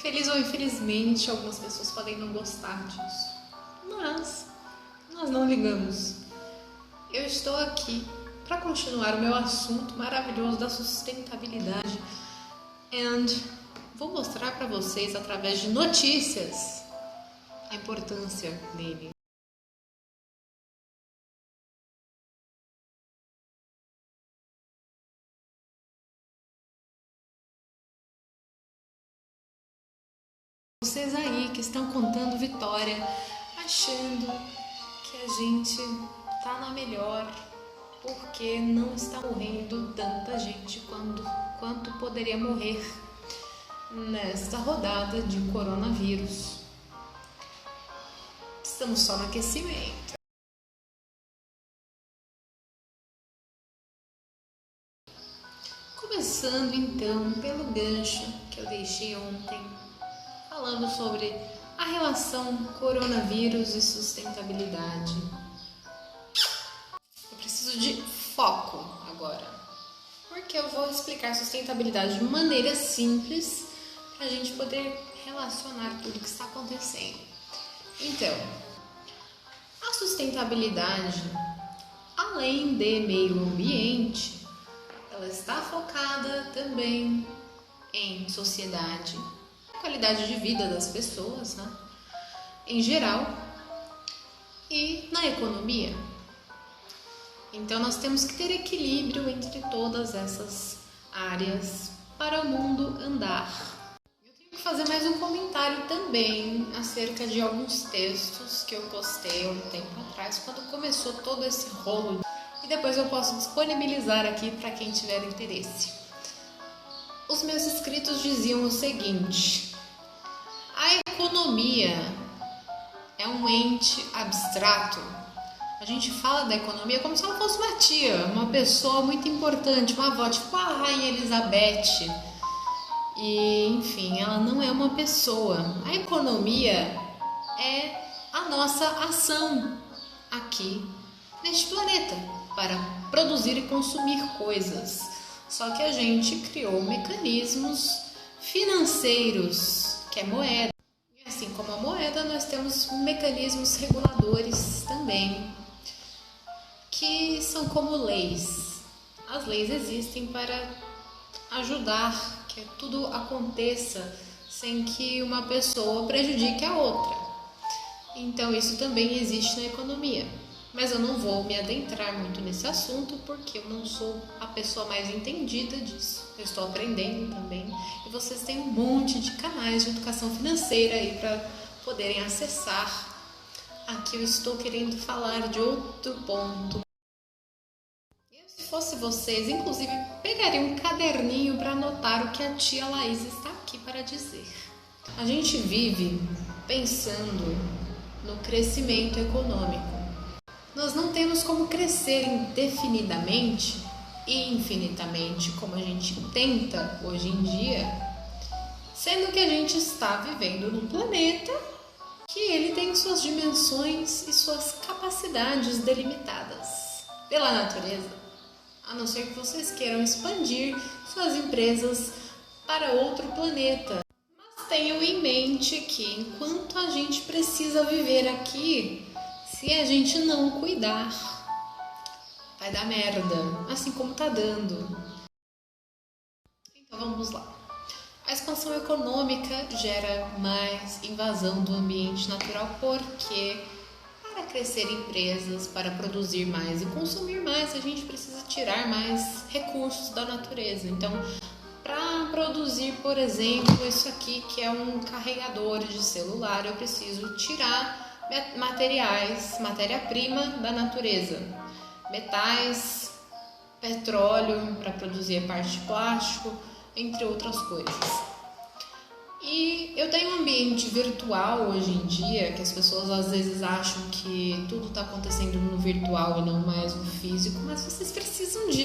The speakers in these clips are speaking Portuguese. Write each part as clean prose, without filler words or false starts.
Feliz ou infelizmente, algumas pessoas podem não gostar disso, mas nós não ligamos. Eu estou aqui para continuar o meu assunto maravilhoso da sustentabilidade e vou mostrar para vocês, através de notícias, a importância dele. Vocês aí que estão contando vitória, achando que a gente tá na melhor, porque não está morrendo tanta gente quanto poderia morrer nesta rodada de coronavírus. Estamos só no aquecimento. Começando então pelo gancho que eu deixei ontem, falando sobre a relação coronavírus e sustentabilidade. Eu preciso de foco agora, porque eu vou explicar sustentabilidade de maneira simples para a gente poder relacionar tudo que está acontecendo. Então, a sustentabilidade, além de meio ambiente, ela está focada também em sociedade, qualidade de vida das pessoas, né, em geral, e na economia. Então nós temos que ter equilíbrio entre todas essas áreas para o mundo andar. Eu tenho que fazer mais um comentário também acerca de alguns textos que eu postei há um tempo atrás, quando começou todo esse rolo, e depois eu posso disponibilizar aqui para quem tiver interesse. Os meus inscritos diziam o seguinte: a economia é um ente abstrato. A gente fala da economia como se ela fosse uma tia, uma pessoa muito importante, uma avó, tipo a Rainha Elizabeth. E, enfim, ela não é uma pessoa. A economia é a nossa ação aqui neste planeta para produzir e consumir coisas. Só que a gente criou mecanismos financeiros, que é moeda. E assim como a moeda, nós temos mecanismos reguladores também, que são como leis. As leis existem para ajudar que tudo aconteça sem que uma pessoa prejudique a outra. Então isso também existe na economia. Mas eu não vou me adentrar muito nesse assunto porque eu não sou a pessoa mais entendida disso. Eu estou aprendendo também. E vocês têm um monte de canais de educação financeira aí para poderem acessar. Aqui eu estou querendo falar de outro ponto. Se fosse vocês, inclusive, pegaria um caderninho para anotar o que a tia Laís está aqui para dizer. A gente vive pensando no crescimento econômico. Nós não temos como crescer indefinidamente e infinitamente como a gente tenta hoje em dia, sendo que a gente está vivendo num planeta que ele tem suas dimensões e suas capacidades delimitadas pela natureza, a não ser que vocês queiram expandir suas empresas para outro planeta. Mas tenham em mente que enquanto a gente precisa viver aqui, se a gente não cuidar, vai dar merda, assim como tá dando. Então vamos lá. A expansão econômica gera mais invasão do ambiente natural, porque para crescer empresas, para produzir mais e consumir mais, a gente precisa tirar mais recursos da natureza. Então, para produzir, por exemplo, isso aqui que é um carregador de celular, eu preciso tirar materiais, matéria-prima da natureza, metais, petróleo para produzir a parte de plástico, entre outras coisas. E eu tenho um ambiente virtual hoje em dia, que as pessoas às vezes acham que tudo está acontecendo no virtual e não mais no físico, mas vocês precisam de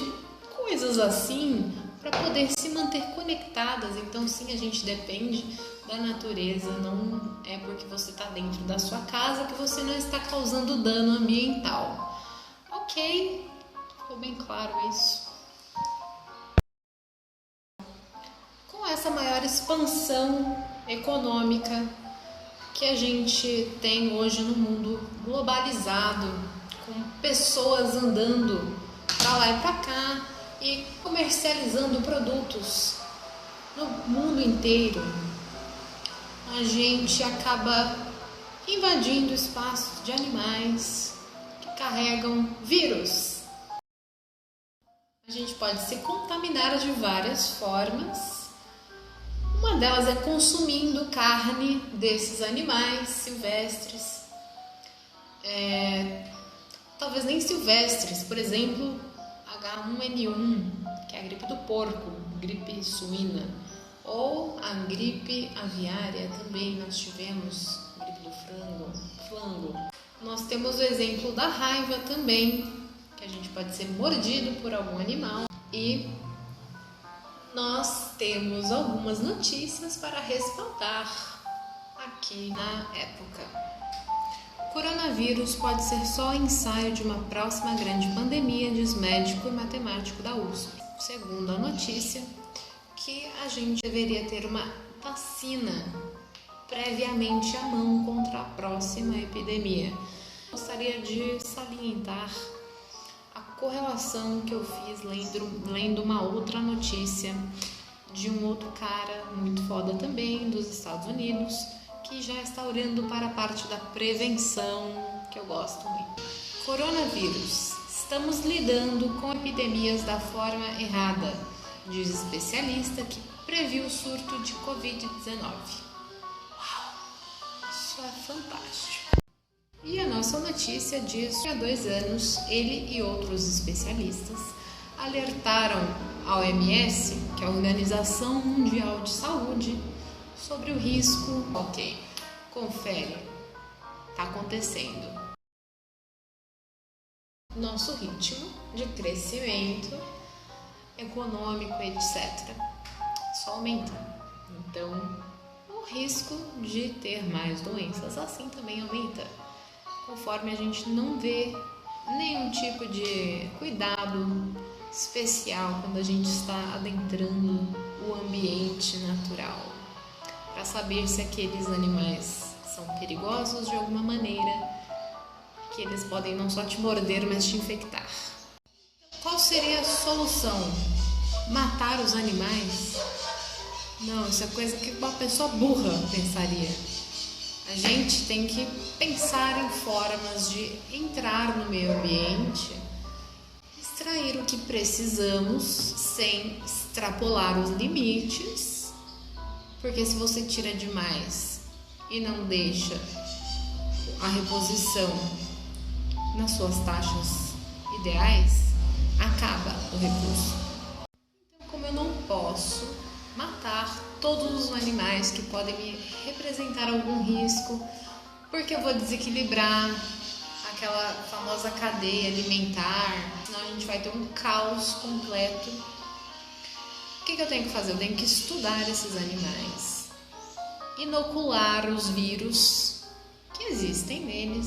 coisas assim para poder se manter conectadas. Então sim, a gente depende da natureza, não é porque você está dentro da sua casa que você não está causando dano ambiental. Ok, ficou bem claro isso. Com essa maior expansão econômica que a gente tem hoje no mundo globalizado, com pessoas andando para lá e para cá e comercializando produtos no mundo inteiro, a gente acaba invadindo espaços de animais que carregam vírus. A gente pode se contaminar de várias formas. Uma delas é consumindo carne desses animais silvestres. Talvez nem silvestres, por exemplo, H1N1, que é a gripe do porco, gripe suína, ou a gripe aviária também nós tivemos, gripe do flango. Nós temos o exemplo da raiva também, que a gente pode ser mordido por algum animal, e nós temos algumas notícias para respaldar aqui na época. O coronavírus pode ser só ensaio de uma próxima grande pandemia, diz médico e matemático da USP. Segundo a notícia, que a gente deveria ter uma vacina previamente à mão contra a próxima epidemia. Gostaria de salientar a correlação que eu fiz lendo uma outra notícia de um outro cara muito foda também, dos Estados Unidos, que já está olhando para a parte da prevenção, que eu gosto muito. Coronavírus. Estamos lidando com epidemias da forma errada, diz especialista que previu o surto de Covid-19. Uau! Isso é fantástico. E a nossa notícia diz que há 2 anos ele e outros especialistas alertaram a OMS, que é a Organização Mundial de Saúde, sobre o risco. Ok, confere, está acontecendo. Nosso ritmo de crescimento econômico, etc., só aumenta. Então, o risco de ter mais doenças assim também aumenta, conforme a gente não vê nenhum tipo de cuidado especial quando a gente está adentrando o ambiente natural, para saber se aqueles animais são perigosos de alguma maneira, que eles podem não só te morder, mas te infectar. Qual seria a solução? Matar os animais? Não, isso é coisa que uma pessoa burra pensaria. A gente tem que pensar em formas de entrar no meio ambiente, extrair o que precisamos sem extrapolar os limites, porque se você tira demais e não deixa a reposição nas suas taxas ideais, acaba o recurso. Então, como eu não posso matar todos os animais que podem me representar algum risco, porque eu vou desequilibrar aquela famosa cadeia alimentar, senão a gente vai ter um caos completo. O que eu tenho que fazer? Eu tenho que estudar esses animais, inocular os vírus que existem neles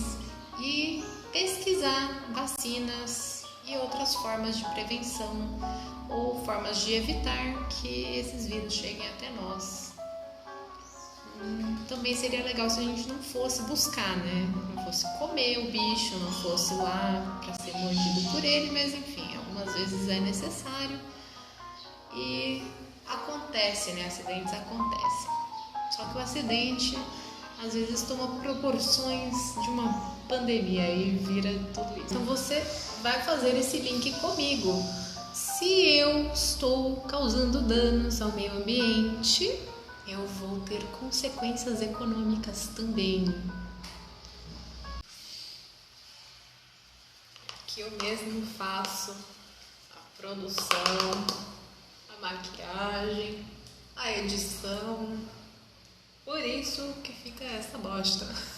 e pesquisar vacinas e outras formas de prevenção ou formas de evitar que esses vírus cheguem até nós. Também seria legal se a gente não fosse buscar, né? Não fosse comer o bicho, não fosse lá para ser mordido por ele, mas enfim, algumas vezes é necessário e acontece, né? Acidentes acontecem. Só que o acidente às vezes toma proporções de uma pandemia e vira tudo isso. Então você vai fazer esse link comigo. Se eu estou causando danos ao meio ambiente, eu vou ter consequências econômicas também. Que eu mesmo faço a produção, a maquiagem, a edição. Por isso que fica essa bosta.